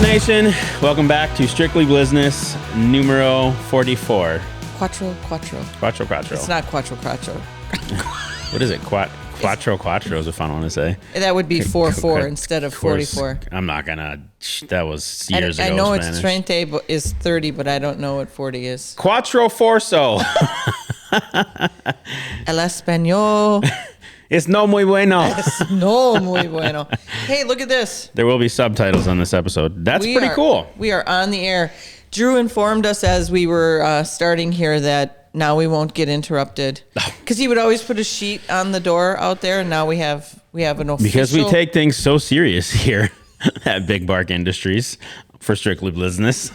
Nation? Welcome back to Strictly Blizzness numero 44. Quattro. Quattro. It's not quattro. What is it? Quattro is a fun one to say. That would be 4-4 instead of 44. I'm not gonna. That was years ago. I know Spanish. it's treinta is 30, but I don't know what 40 is. Quattro forzo. El español. It's no muy bueno. Es no muy bueno. Hey, look at this. There will be subtitles on this episode. That's pretty cool. We are on the air. Drew informed us as we were starting here that now we won't get interrupted, because he would always put a sheet on the door out there, and now we have an official. Because we take things so serious here at Big Bark Industries for Strictly Blizzness.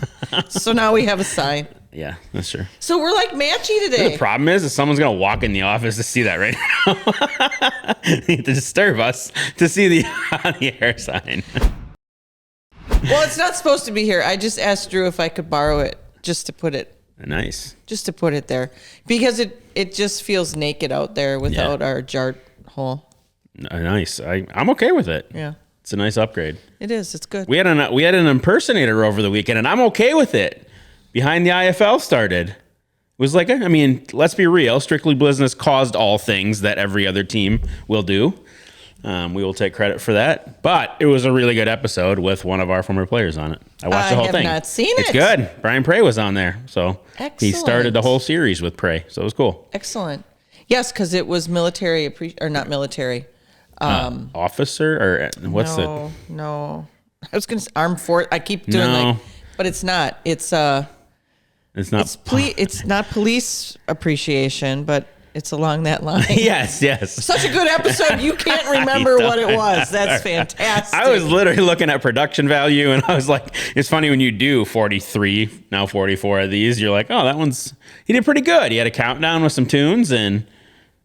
So now we have a sign. Yeah, that's true. So we're like matchy today. The problem is someone's going to walk in the office to see that right now. They need to disturb us to see the on the air sign. Well, it's not supposed to be here. I just asked Drew if I could borrow it just to put it. Nice. Just to put it there. Because it just feels naked out there without our jart hole. Nice. I'm okay with it. Yeah. It's a nice upgrade. It is. It's good. We had an impersonator over the weekend, and I'm okay with it. Behind the IFL started. It was like, I mean, let's be real. Strictly Blizzness caused all things that every other team will do. We will take credit for that. But it was a really good episode with one of our former players on it. I watched the whole thing. I have not seen it. It's good. Brian Prey was on there. So he started the whole series with Prey. So it was cool. Excellent. Yes, because it was military, or not military. Officer, or what's it? No. I was going to say armed force. I keep doing but it's not. It's not. It's not police appreciation, but it's along that line. Yes. Such a good episode. You can't remember what it was. That's fantastic. I was literally looking at production value, and I was like, it's funny when you do 43, now 44 of these, you're like, oh, he did pretty good. He had a countdown with some tunes, and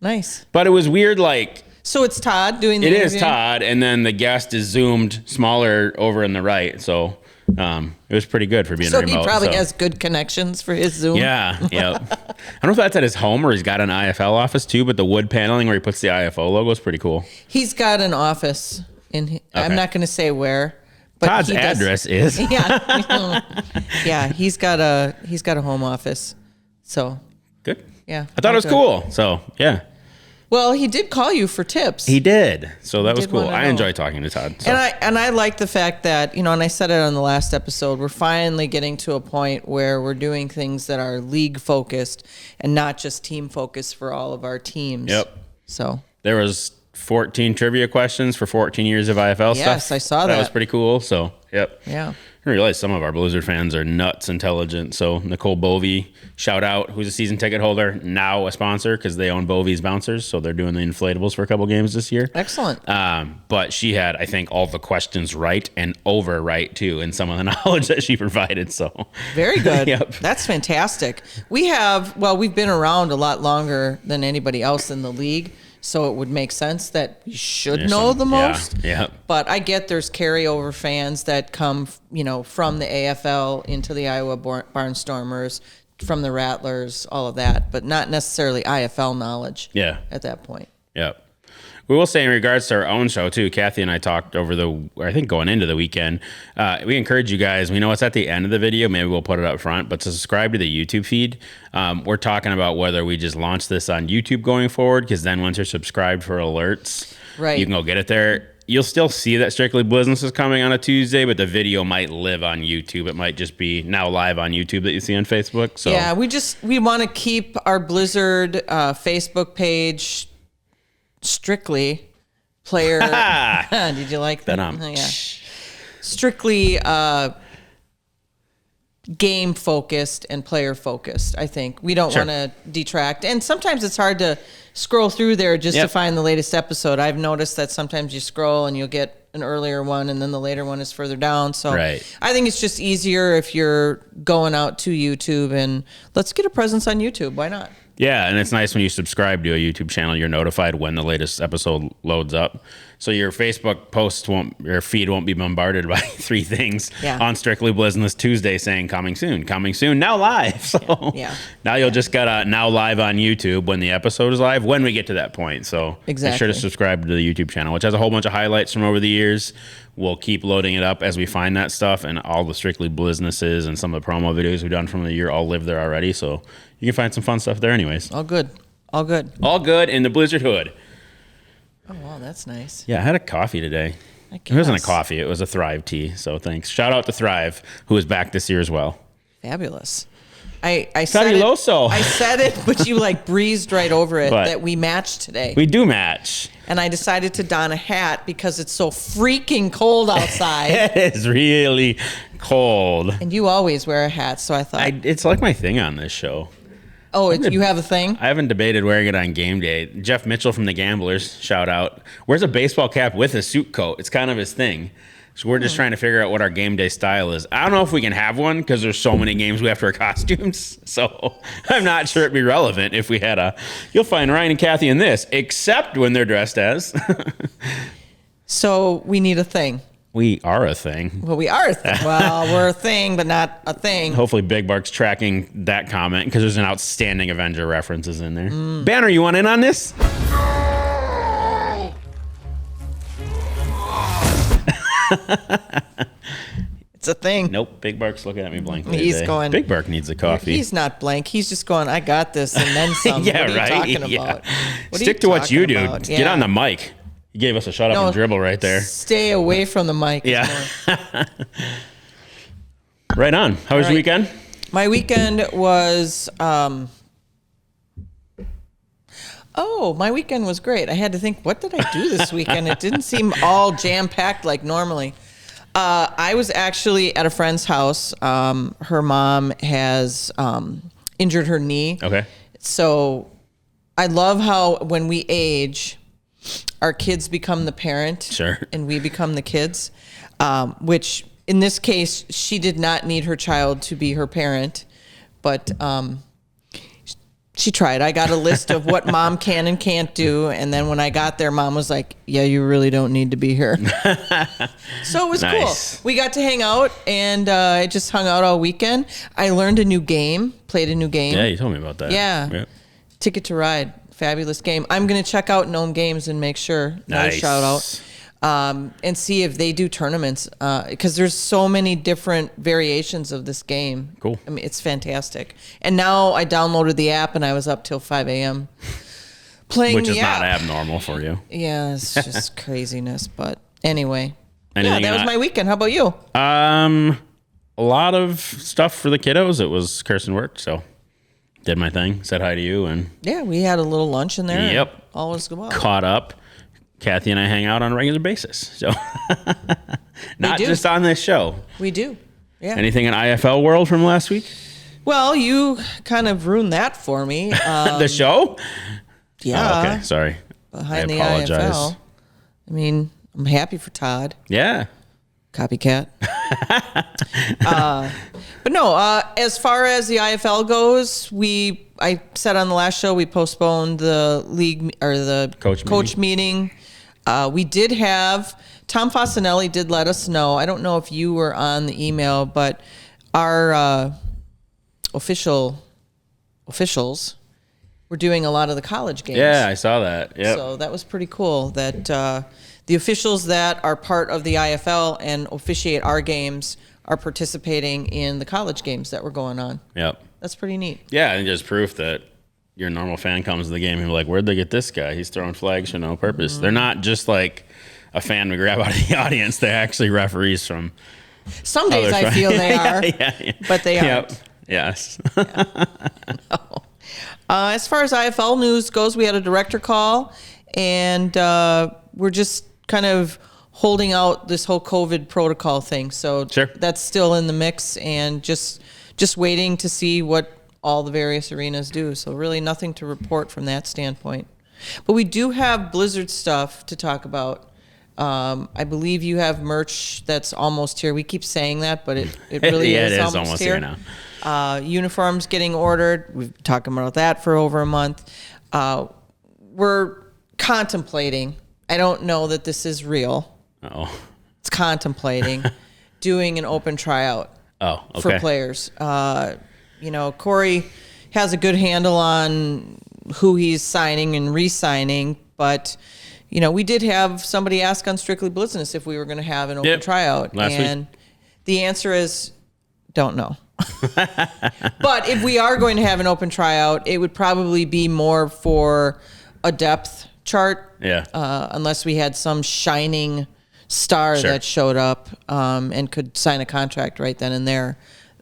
nice. But it was weird, like. So it's Todd doing the interview? It is Todd, and then the guest is zoomed smaller over in the right, so. It was pretty good for being remote. So he probably has good connections for his Zoom. Yeah. I don't know if that's at his home or he's got an IFL office too, but the wood paneling where he puts the IFO logo is pretty cool. He's got an office I'm not going to say where, but Todd's address is. Yeah, he's got a home office. So good. Yeah, I thought it was cool. So yeah. Well, he did call you for tips. He did. So that was cool. I enjoy talking to Todd. So. And I like the fact that, and I said it on the last episode, we're finally getting to a point where we're doing things that are league focused and not just team focused for all of our teams. Yep. So there was 14 trivia questions for 14 years of IFL stuff. Yes, I saw that. That was pretty cool. So, yep. Yeah. I realize some of our Blizzard fans are nuts intelligent. So Nicole Bovey, shout out, who's a season ticket holder, now a sponsor because they own Bovey's Bouncers. So they're doing the inflatables for a couple games this year. Excellent. But she had, I think, all the questions right and over right too in some of the knowledge that she provided. So very good. Yep. That's fantastic. We've been around a lot longer than anybody else in the league. So it would make sense that we should know the most. Yeah. But I get there's carryover fans that come, from the AFL into the Iowa Barnstormers, from the Rattlers, all of that, but not necessarily IFL knowledge. Yeah. At that point. Yep. We will say in regards to our own show too, Kathy and I talked over going into the weekend. We encourage you guys, we know it's at the end of the video, maybe we'll put it up front, but to subscribe to the YouTube feed. We're talking about whether we just launch this on YouTube going forward, because then once you're subscribed for alerts, you can go get it there. You'll still see that Strictly Blizzness is coming on a Tuesday, but the video might live on YouTube. It might just be now live on YouTube that you see on Facebook. So yeah, we want to keep our Blizzard Facebook page strictly player. Did you like that? Yeah. Strictly game focused and player focused. I think we don't want to detract, and sometimes it's hard to scroll through there just to find the latest episode. I've noticed that sometimes you scroll and you'll get an earlier one and then the later one is further down. So I think it's just easier if you're going out to YouTube, and let's get a presence on YouTube. Why not? Yeah, and it's nice when you subscribe to a YouTube channel, you're notified when the latest episode loads up. So your Facebook your feed won't be bombarded by 3 things on Strictly Blizzness Tuesday saying coming soon, now live. So now you'll just get a now live on YouTube when the episode is live, when we get to that point. So make sure to subscribe to the YouTube channel, which has a whole bunch of highlights from over the years. We'll keep loading it up as we find that stuff, and all the Strictly Bliznesses and some of the promo videos we've done from the year all live there already. So you can find some fun stuff there anyways. All good in the Blizzard hood. Oh, wow, that's nice. Yeah, I had a coffee today. It wasn't a coffee. It was a Thrive tea. So thanks. Shout out to Thrive, who is back this year as well. Fabulous. I said it, but you like breezed right over it that we matched today. We do match. And I decided to don a hat because it's so freaking cold outside. It is really cold. And you always wear a hat, so I thought... it's like my thing on this show. Oh, you have a thing? I haven't debated wearing it on game day. Jeff Mitchell from the Gamblers, shout out, wears a baseball cap with a suit coat. It's kind of his thing. So we're just trying to figure out what our game day style is. I don't know if we can have one because there's so many games we have to wear costumes. So I'm not sure it'd be relevant if we had you'll find Ryan and Kathy in this, except when they're dressed as. So we need a thing. We are a thing. Well, we are a thing. Well, we're a thing, but not a thing. Hopefully Big Bark's tracking that comment because there's an outstanding Avenger references in there. Banner, you want in on this? It's a thing. Nope. Big Bark's looking at me blankly. He's going. Big Bark needs a coffee. He's not blank. He's just going, I got this, and then some. Yeah, what are right. you talking about? Stick to what you do. Get on the mic. You gave us a shut up and dribble right there. Stay away from the mic. Yeah. Right on. How was your weekend? My weekend was. My weekend was great. I had to think, what did I do this weekend? It didn't seem all jam-packed like normally. I was actually at a friend's house. Her mom has injured her knee. Okay. So I love how when we age, our kids become the parent. Sure. And we become the kids, which in this case, she did not need her child to be her parent, but she tried. I got a list of what mom can and can't do. And then when I got there, mom was like, yeah, you really don't need to be here. So it was cool. We got to hang out, and I just hung out all weekend. I learned a new game, played a new game. Yeah, you told me about that. Yeah. Yep. Ticket to Ride. Fabulous game. I'm going to check out Gnome Games and make sure. Nice. Shout out. And see if they do tournaments, because there's so many different variations of this game. Cool. I mean, it's fantastic. And now I downloaded the app, and I was up till 5 a.m. playing the app. Which is not abnormal for you. Yeah, it's just craziness. But anyway, that was my weekend. How about you? A lot of stuff for the kiddos. It was Kirsten worked, so did my thing. Said hi to you, and we had a little lunch in there. Yep. All was well. Caught up. Kathy and I hang out on a regular basis, so not just on this show. We do. Yeah. Anything in IFL world from last week? Well, you kind of ruined that for me. The show? Yeah. Oh, okay, sorry. Behind I apologize. IFL. I mean, I'm happy for Todd. Yeah. Copycat. But no, as far as the IFL goes, I said on the last show we postponed the league or the coach meeting. We did have Tom Fasanelli did let us know. I don't know if you were on the email, but our officials were doing a lot of the college games. Yeah, I saw that. Yep. So that was pretty cool that the officials that are part of the IFL and officiate our games are participating in the college games that were going on. Yep. That's pretty neat. Yeah, and just proof that your normal fan comes to the game and you're like, where'd they get this guy? He's throwing flags for no purpose. They're not just like a fan we grab out of the audience. They're actually referees from some days I feel they are, but they aren't. Yep. Yes. No. As far as IFL news goes, we had a director call, and we're just kind of holding out this whole COVID protocol thing. So that's still in the mix, and just waiting to see what all the various arenas do. So really nothing to report from that standpoint. But we do have Blizzard stuff to talk about. I believe you have merch that's almost here. We keep saying that, but it really yeah, is, it is almost here now. Uniforms getting ordered. We've been talking about that for over a month. We're contemplating. I don't know that this is real. Oh, It's contemplating doing an open tryout for players. Corey has a good handle on who he's signing and re-signing, but we did have somebody ask on Strictly Blizzness if we were going to have an open tryout, and the answer is don't know. But if we are going to have an open tryout, it would probably be more for a depth chart, unless we had some shining star that showed up and could sign a contract right then and there.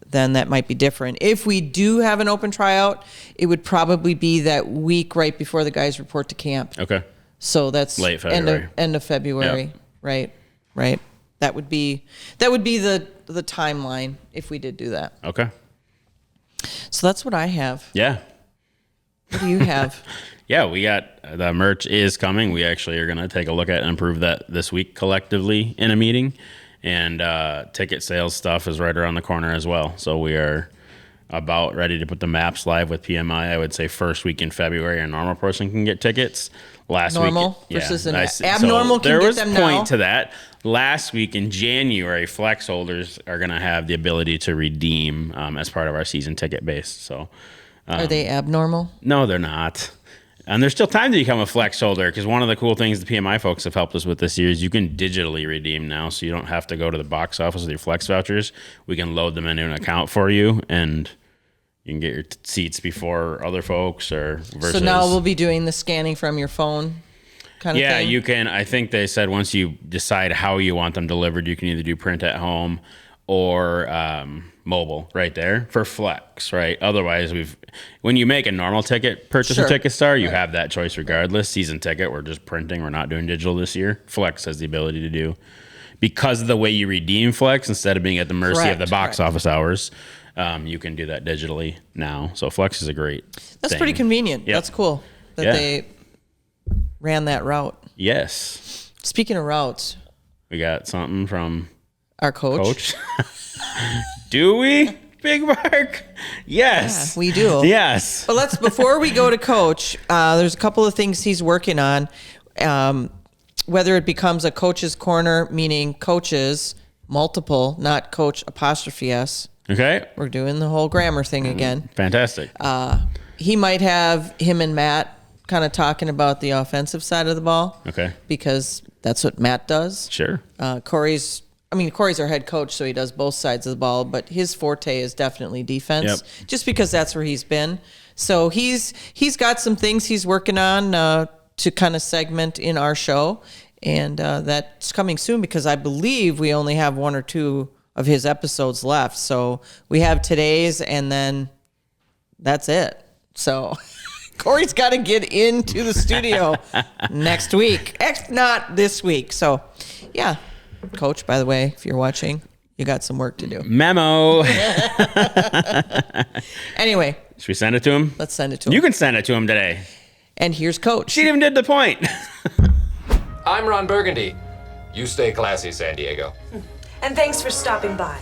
Then that might be different. If we do have an open tryout, it would probably be that week right before the guys report to camp. Okay. So that's late February. End of February. Yep. Right. That would be the timeline if we did do that. Okay. So that's what I have. Yeah. What do you have? Yeah, we got the merch is coming. We actually are going to take a look at and improve that this week collectively in a meeting. And ticket sales stuff is right around the corner as well. So we are about ready to put the maps live with PMI. I would say first week in February, a normal person can get tickets. Normal versus an abnormal can get them now. There was point to that. Last week in January, flex holders are going to have the ability to redeem as part of our season ticket base. So, are they abnormal? No, they're not. And there's still time to become a flex holder, because one of the cool things the PMI folks have helped us with this year is you can digitally redeem now, so you don't have to go to the box office with your flex vouchers. We can load them into an account for you, and you can get your seats before other folks. So now we'll be doing the scanning from your phone kind of thing? Yeah, you can. I think they said once you decide how you want them delivered, you can either do print at home or mobile right there for flex, right? Otherwise, when you make a normal ticket purchase a Ticket Star, you have that choice regardless. Season ticket, we're just printing. We're not doing digital this year. Flex has the ability to do, because of the way you redeem flex, instead of being at the mercy of the box office hours, you can do that digitally now. So flex is a great thing. Pretty convenient. Yep. That's cool that they ran that route. Yes. Speaking of routes, we got something from our coach. Do we, Big Mark? Yes. Yeah, we do. Yes. But before we go to coach, there's a couple of things he's working on. Whether it becomes a coach's corner, meaning coaches, multiple, not coach apostrophe S. Okay. We're doing the whole grammar thing again. Fantastic. He might have him and Matt kind of talking about the offensive side of the ball. Okay. Because that's what Matt does. Sure. Corey's our head coach, so he does both sides of the ball, but his forte is definitely defense, just because that's where he's been. So he's got some things he's working on to kind of segment in our show, and that's coming soon, because I believe we only have one or two of his episodes left. So we have today's, and then that's it. So Corey's got to get into the studio next week, not this week. So, yeah. Coach, by the way, if you're watching, you got some work to do. Memo. Anyway. Should we send it to him? Let's send it to him. You can send it to him today. And here's Coach. She even did the point. I'm Ron Burgundy. You stay classy, San Diego. And thanks for stopping by.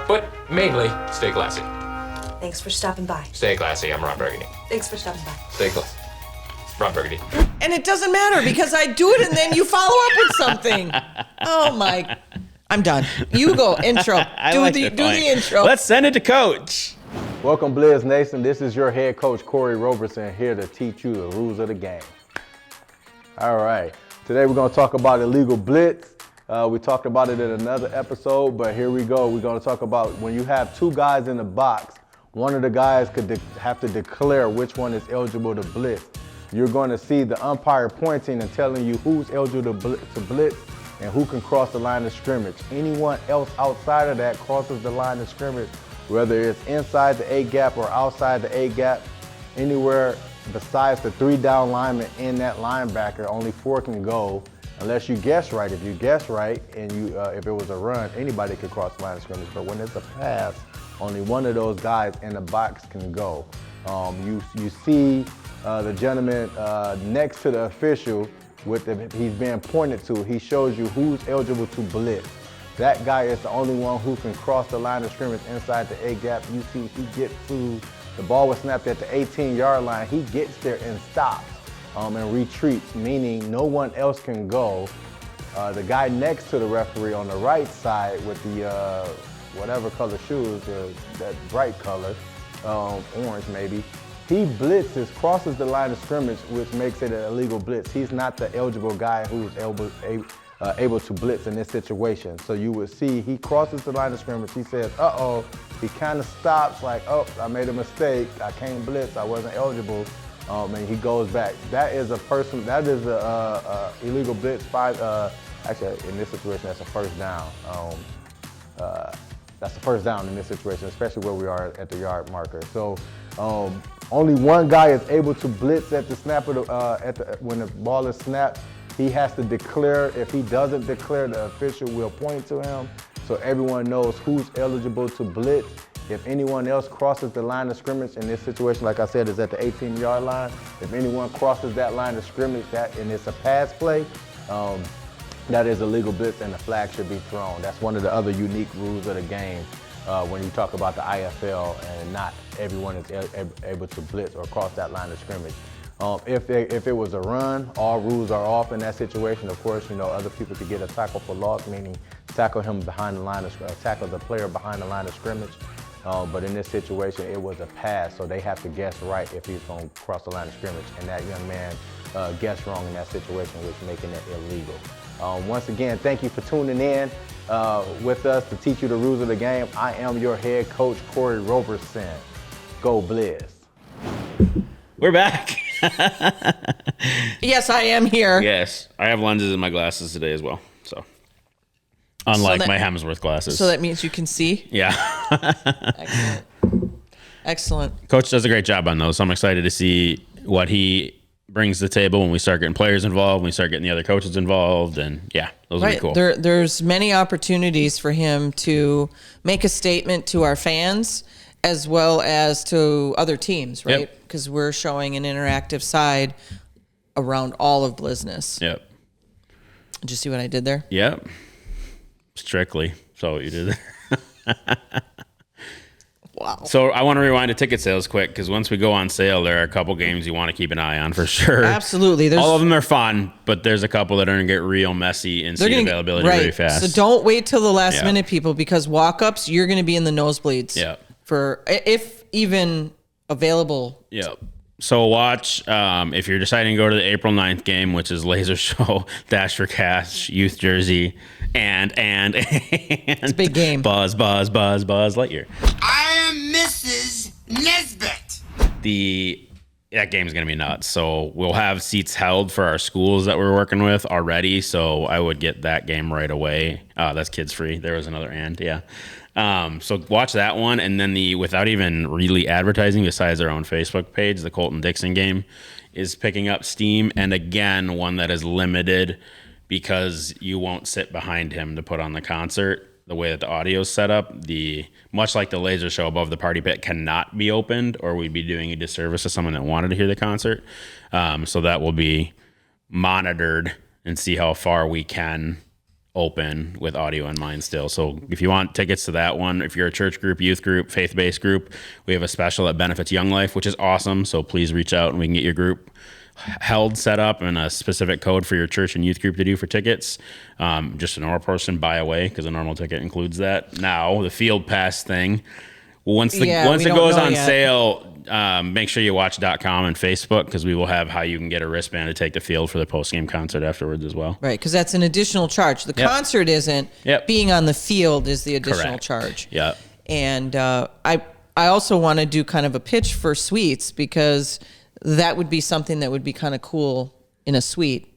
But mainly, stay classy. Thanks for stopping by. Stay classy, I'm Ron Burgundy. Thanks for stopping by. Stay classy. Ron Burgundy. And it doesn't matter, because I do it and then you follow up with something. Oh my, I'm done. You go, intro. Do the intro. Let's send it to Coach. Welcome, Blizz Nation. This is your head coach, Corey Roberson, here to teach you the rules of the game. All right. Today we're going to talk about illegal blitz. We talked about it in another episode, but here we go. We're going to talk about when you have two guys in the box, one of the guys could have to declare which one is eligible to blitz. You're going to see the umpire pointing and telling you who's eligible to blitz and who can cross the line of scrimmage. Anyone else outside of that crosses the line of scrimmage, whether it's inside the A-gap or outside the A-gap, anywhere besides the 3 down lineman in that linebacker, only 4 can go, unless you guess right. If you guess right and if it was a run, anybody could cross the line of scrimmage. But when it's a pass, only one of those guys in the box can go. You see the gentleman next to the official he's being pointed to, he shows you who's eligible to blitz. That guy is the only one who can cross the line of scrimmage inside the A gap. You see, he gets to, the ball was snapped at the 18-yard line. He gets there and stops and retreats, meaning no one else can go. The guy next to the referee on the right side with the whatever color shoes, that bright color, orange maybe, he blitzes, crosses the line of scrimmage, which makes it an illegal blitz. He's not the eligible guy who's able to blitz in this situation. So you would see he crosses the line of scrimmage, he says, uh-oh, he kind of stops like, oh, I made a mistake, I can't blitz, I wasn't eligible, and he goes back. That is a illegal blitz. Actually, in this situation, that's a first down. That's the first down in this situation, especially where we are at the yard marker. So only one guy is able to blitz at the snap of when the ball is snapped. He has to declare. If he doesn't declare, the official will point to him, so everyone knows who's eligible to blitz. If anyone else crosses the line of scrimmage in this situation, like I said, is at the 18-yard line. If anyone crosses that line of scrimmage, and it's a pass play, that is a legal blitz and the flag should be thrown. That's one of the other unique rules of the game when you talk about the IFL, and not everyone is able to blitz or cross that line of scrimmage. If it was a run, all rules are off in that situation. Of course, other people could get a tackle for loss, meaning tackle him behind the line of tackle the player behind the line of scrimmage. But in this situation, it was a pass, so they have to guess right if he's going to cross the line of scrimmage. And that young man guessed wrong in that situation, which making it illegal. Once again, thank you for tuning in with us to teach you the rules of the game. I am your head coach, Corey Roberson. Go Blizz. We're back. Yes, I am here. Yes, I have lenses in my glasses today as well. So, unlike my Hemsworth glasses. So that means you can see? Yeah. Excellent. Excellent. Coach does a great job on those. So I'm excited to see what he brings to the table when we start getting players involved, when we start getting the other coaches involved, and yeah, those will be cool. There's many opportunities for him to make a statement to our fans as well as to other teams, right? Because we're showing an interactive side around all of Blizzness. Yep. Did you see what I did there? Yep. Strictly. So what you did there. Wow. So I want to rewind to ticket sales quick, because once we go on sale, there are a couple games you want to keep an eye on for sure. Absolutely. All of them are fun, but there's a couple that are going to get real messy and seat availability really fast. So don't wait till the last minute, people, because walk-ups, you're going to be in the nosebleeds. Yeah. For if even available. Yeah. So watch, if you're deciding to go to the April 9th game, which is Laser Show, Dash for Cash, Youth Jersey, and it's a big game. Buzz Lightyear. I am Mrs. Nesbit. That game's going to be nuts. So we'll have seats held for our schools that we're working with already. So I would get that game right away. That's kids free. There was another and, yeah. So watch that one, and then without even really advertising besides our own Facebook page, the Colton Dixon game is picking up steam, and again, one that is limited because you won't sit behind him to put on the concert. The way that the audio is set up, much like the Laser Show above the party pit cannot be opened, or we'd be doing a disservice to someone that wanted to hear the concert. So that will be monitored and see how far we can open with audio in mind still. So if you want tickets to that one, if you're a church group, youth group, faith-based group, we have a special that benefits Young Life, which is awesome. So please reach out and we can get your group set up, and a specific code for your church and youth group to do for tickets. Just a normal person buy away, because a normal ticket includes that. Now the field pass thing, once it goes on sale, make sure you watch .com and Facebook, because we will have how you can get a wristband to take the field for the post-game concert afterwards as well. Right, because that's an additional charge. The concert isn't. Being on the field is the additional charge. Yeah. And I also want to do kind of a pitch for suites, because that would be something that would be kind of cool in a suite.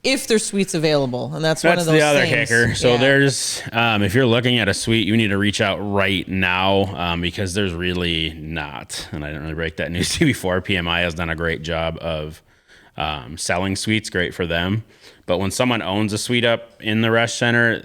If there's suites available, and that's one of those the other things. kicker. So there's, if you're looking at a suite, you need to reach out right now, because there's really not, and I didn't really break that news to you before. PMI has done a great job of selling suites, great for them. But when someone owns a suite up in the Resch Center,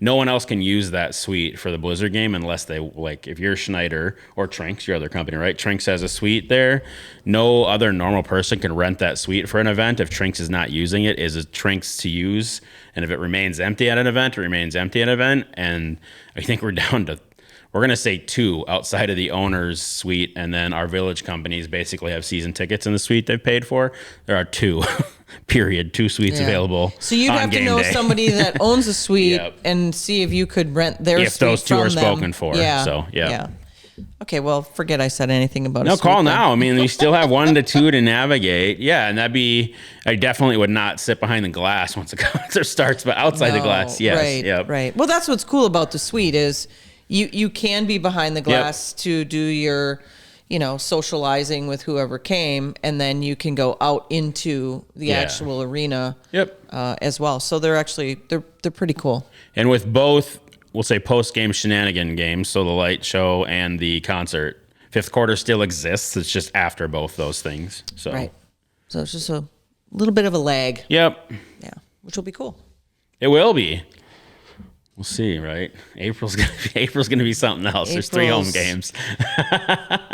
no one else can use that suite for the Blizzard game unless they, like, if you're Schneider or Trinks, your other company, right? Trinks has a suite there. No other normal person can rent that suite for an event. If Trinks is not using it, is it Trinks to use? And if it remains empty at an event, it remains empty at an event. And I think we're down to, we're going to say 2 outside of the owner's suite. And then our village companies basically have season tickets in the suite they've paid for. There are 2, period, 2 suites available. So you'd have to know day. somebody that owns a suite and see if you could rent their if suite those 2 from are them. spoken for. So, yeah. Okay, well, forget I said anything about No, a suite call then. now. I mean, we still have 1 to 2 to navigate. Yeah, and I definitely would not sit behind the glass once a concert starts, but outside the glass, yes. Right, Yep. right. Well, that's what's cool about the suite is you can be behind the glass to do your, socializing with whoever came, and then you can go out into the actual arena as well. So they're pretty cool. And with both, we'll say post-game shenanigan games, so the light show and the concert, 5th quarter still exists. It's just after both those things. So Right. So it's just a little bit of a lag. Yep. Yeah, which will be cool. It will be. We'll see, right? April's gonna be something else. There's 3 home games.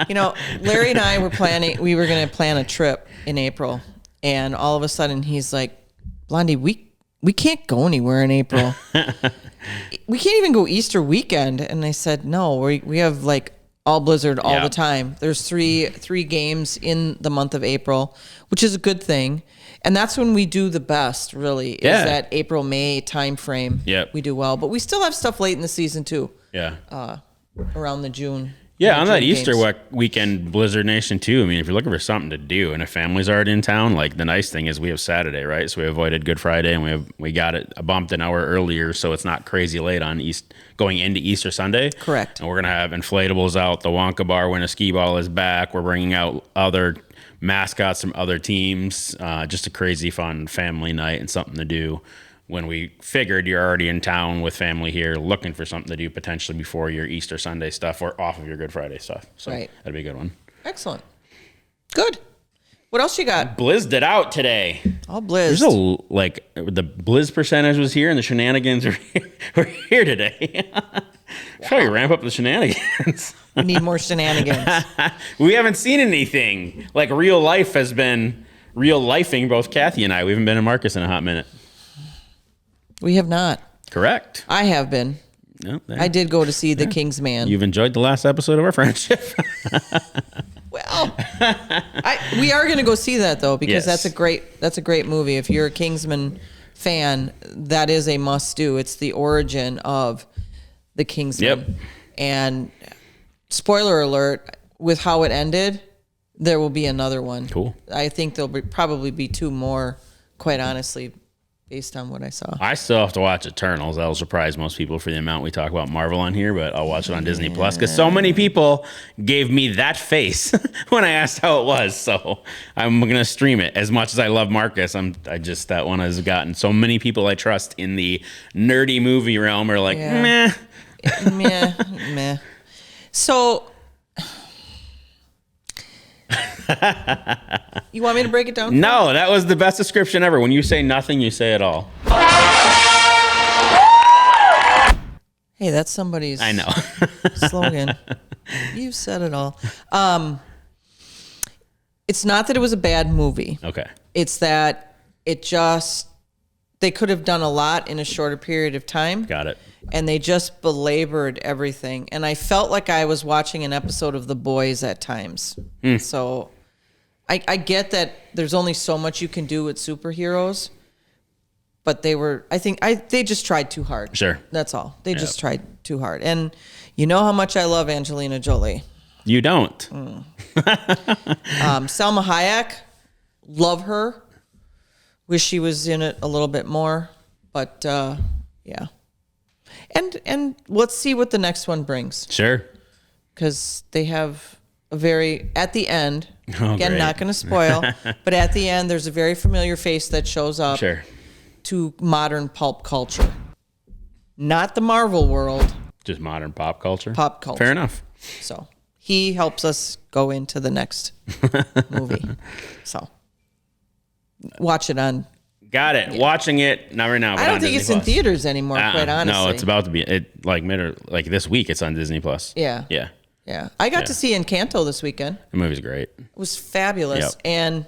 Larry and I were going to plan a trip in April, and all of a sudden he's like, Blondie, we can't go anywhere in April. We can't even go Easter weekend. And I said, no, we have like all Blizzard all the time. There's three games in the month of April, which is a good thing. And that's when we do the best, really, is that April, May time frame. Yep. We do well. But we still have stuff late in the season, too. Yeah. Around the June. Yeah, on that June Easter games. Weekend, Blizzard Nation, too. I mean, if you're looking for something to do and a family's already in town, like the nice thing is we have Saturday, right? So we avoided Good Friday and we got it bumped an hour earlier so it's not crazy late on going into Easter Sunday. Correct. And we're going to have inflatables out. The Wonka Bar when a skee ball is back. We're bringing out other mascots from other teams. Just a crazy fun family night and something to do. When we figured you're already in town with family here looking for something to do potentially before your Easter Sunday stuff or off of your Good Friday stuff. So that'd be a good one. Excellent. Good. What else you got? Blizzed it out today. All Blizz. There's the Blizz percentage was here and the shenanigans were here today. Probably ramp up the shenanigans. We need more shenanigans. We haven't seen anything. Like real life has been real lifing both Kathy and I. We haven't been in Marcus in a hot minute. We have not. Correct. I have been. No, I did go to see The King's Man. You've enjoyed the last episode of our friendship. Well, we are going to go see that though because Yes. that's a great movie. If you're a Kingsman fan, that is a must do. It's the origin of the Kingsman. Yep. And spoiler alert, with how it ended, there will be another one. Cool. I think there'll probably be 2 more, quite honestly, based on what I saw. I still have to watch Eternals. That'll surprise most people for the amount we talk about Marvel on here, but I'll watch it on Disney Plus because so many people gave me that face when I asked how it was. So I'm gonna stream it. As much as I love Marcus, that one has gotten so many people I trust in the nerdy movie realm are like, meh. meh. So, you want me to break it down? No, that was the best description ever. When you say nothing, you say it all. Hey, that's somebody's I know. slogan. You said it all. It's not that it was a bad movie. Okay. It's that they could have done a lot in a shorter period of time. Got it. And they just belabored everything. And I felt like I was watching an episode of The Boys at times. So I get that there's only so much you can do with superheroes, but they just tried too hard. Sure. That's all. They just tried too hard. And you know how much I love Angelina Jolie. You don't. Salma Hayek, love her. Wish she was in it a little bit more, but yeah. And let's see what the next one brings. Sure. Because they have at the end, again, great. not going to spoil, but at the end, there's a very familiar face that shows up Sure. to modern pulp culture. Not the Marvel world, Just modern pop culture. pop culture. Fair enough. So he helps us go into the next movie. So watch it on. Got it. Yeah. Watching it, not right now. But I don't think it's in theaters anymore, quite honestly. No, it's about to be. Like this week, it's on Disney Plus. Yeah. Yeah. Yeah. I got to see Encanto this weekend. The movie's great. It was fabulous. Yep. And,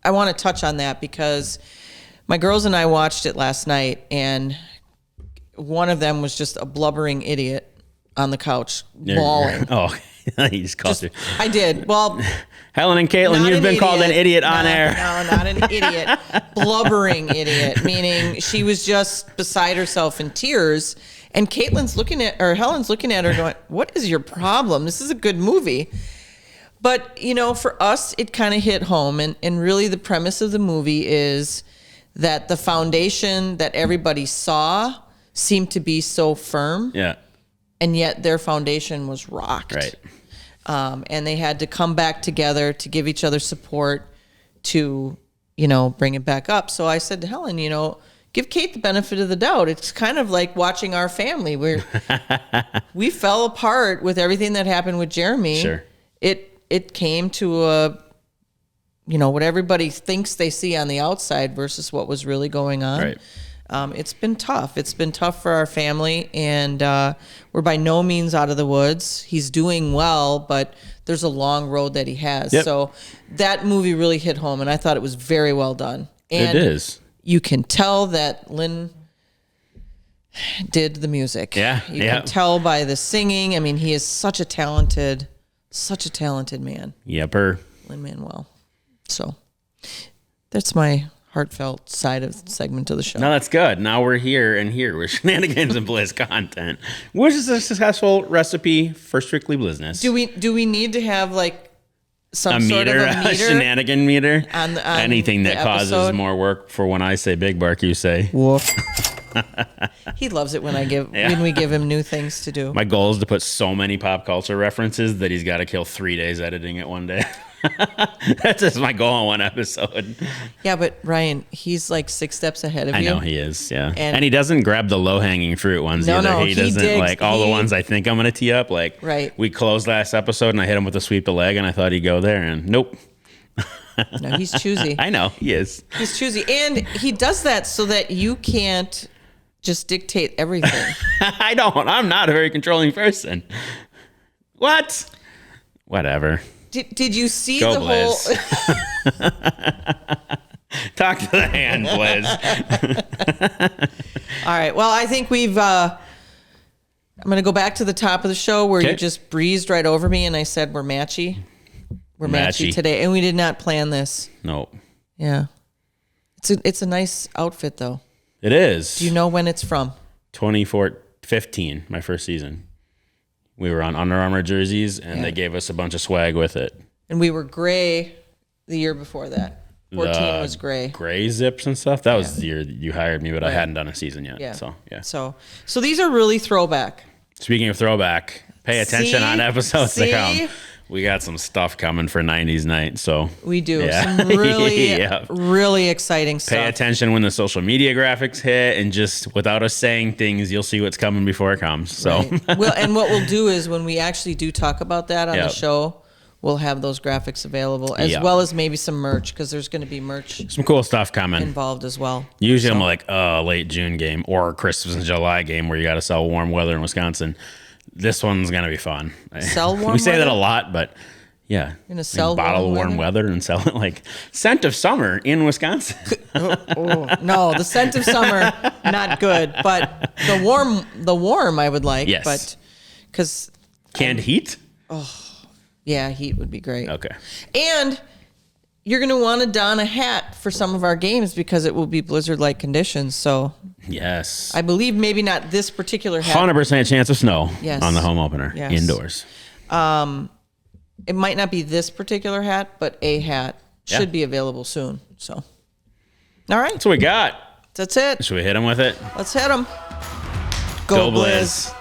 I want to touch on that because my girls and I watched it last night, and one of them was just a blubbering idiot on the couch, bawling. Oh, you just called her. I did. Well, Helen and Caitlin, you've been called an idiot on air. No, not an idiot. Blubbering idiot, meaning she was just beside herself in tears. And Helen's looking at her going, "What is your problem? This is a good movie." But, for us, it kind of hit home. And really the premise of the movie is that the foundation that everybody saw seemed to be so firm. Yeah. And yet their foundation was rocked. Right. And they had to come back together to give each other support to, bring it back up. So I said to Helen, give Kate the benefit of the doubt. It's kind of like watching our family where we fell apart with everything that happened with Jeremy. Sure. It came to what everybody thinks they see on the outside versus what was really going on. Right. It's been tough. It's been tough for our family, and we're by no means out of the woods. He's doing well, but there's a long road that he has. Yep. So that movie really hit home, and I thought it was very well done. And it is. You can tell that Lynn did the music. Yeah. You can tell by the singing. I mean, he is such a talented man. Yepper. Lin-Manuel. So that's my heartfelt side of the segment of the show. No, that's good. Now we're here with Shenanigans and Blizz content, which is a successful recipe for Strictly Blizzness. Do we need to have like some sort of a meter? A shenanigan meter? On anything that causes more work for when I say big bark, you say woof. He loves it when we give him new things to do. My goal is to put so many pop culture references that he's got to kill 3 days editing it one day. That's just my goal on one episode. Yeah, but Ryan, he's like 6 steps ahead of you. I know he is, yeah. And he doesn't grab the low-hanging fruit ones either. No, he doesn't digs, like all the ones I think I'm going to tee up. Like, right. We closed last episode and I hit him with a sweep the leg and I thought he'd go there and nope. No, he's choosy. I know, he is. He's choosy. And he does that so that you can't just dictate everything. I don't. I'm not a very controlling person. What? Whatever. Did you see Go the Blizz. whole... Talk to the hand, Blizz. All right. Well, I think I'm going to go back to the top of the show where you just breezed right over me and I said we're matchy. We're matchy today. And we did not plan this. Nope. Yeah. It's a nice outfit, though. It is. Do you know when it's from? 2015, my first season. We were on Under Armour jerseys, and they gave us a bunch of swag with it. And we were gray the year before that. 14 was gray. Gray zips and stuff. That was the year you hired me, but I hadn't done a season yet. Yeah. So, yeah. So these are really throwback. Speaking of throwback, pay attention on episodes to come. We got some stuff coming for 90s night, so. We do. Some really, really exciting stuff. Pay attention when the social media graphics hit, and just without us saying things, you'll see what's coming before it comes. So. Right. Well, and what we'll do is when we actually do talk about that on the show, we'll have those graphics available, as well as maybe some merch, because there's going to be merch. Some cool stuff coming. Involved as well. Usually I'm like, late June game or Christmas and July game where you got to sell warm weather in Wisconsin. This one's going to be fun. Sell warm We say weather? that a lot, but yeah. You're going to sell bottle warm weather and sell it like scent of summer in Wisconsin. No, the scent of summer, not good. But the warm I would like. Yes. But because canned heat? Oh, yeah, heat would be great. Okay. And you're going to want to don a hat for some of our games because it will be blizzard-like conditions. So yes, I believe maybe not this particular hat. 100% chance of snow on the home opener indoors. It might not be this particular hat, but a hat should be available soon. So, all right, that's what we got. That's it. Should we hit them with it? Let's hit them. Go Blizz.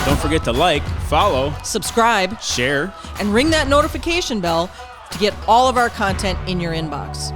Don't forget to like, follow, subscribe, share, and ring that notification bell to get all of our content in your inbox.